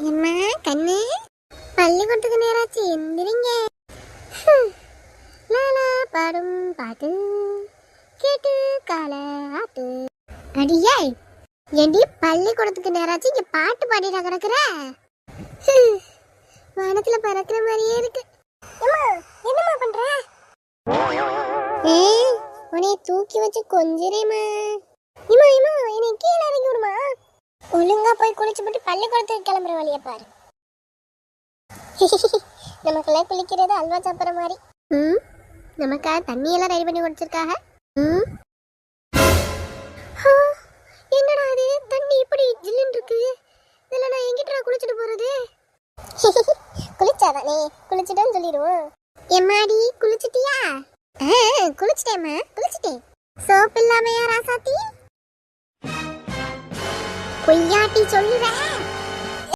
எம்மா கண்ணு, பள்ளிக்கூடத்துக்கு நேராச்சு, எந்திரிங்க. லாலா பாடும் பாட்டு கேட்டு கால ஆட்டு. அடியே ஏண்டி பள்ளிக்கூடத்துக்கு நேராச்சு இங்க பாட்டு பாடிட்டு கிடக்குற? வானத்துல பறக்கிற மாதிரியே இருக்கு. என்னம்மா பண்ற? உன்னை தூக்கி வச்சு கொஞ்சிரேம்மா. இம்மா இம்மா என்னை கீழே இறங்கி விடுமா. ஒழுங்கா போய் குளிச்சு போட்டு பள்ளிக்கூடத்துக்கு கிளம்புற வழியை பாரு. நமக்கெல்லாம் குளிக்கிறது அல்வா சாப்பிட்ற மாதிரி. நமக்காக தண்ணியெல்லாம் ரெடி பண்ணி குடிச்சிருக்காங்க. என்னடா அது தண்ணி இப்படி ஜில்லுன்னு இருக்கு. இதில் நான் எங்கிட்ட குளிச்சுட்டு போறது? குளிச்சாதானே, குளிச்சுட்டேன்னு சொல்லிடுவோம். எம்மாடி குளிச்சுட்டியா? குளிச்சுட்டேம்மா, குளிச்சுட்டேன். சோப்பு இல்லாமையா ராசாத்தி? பொய்யாட்டி சொல்லுவேன்.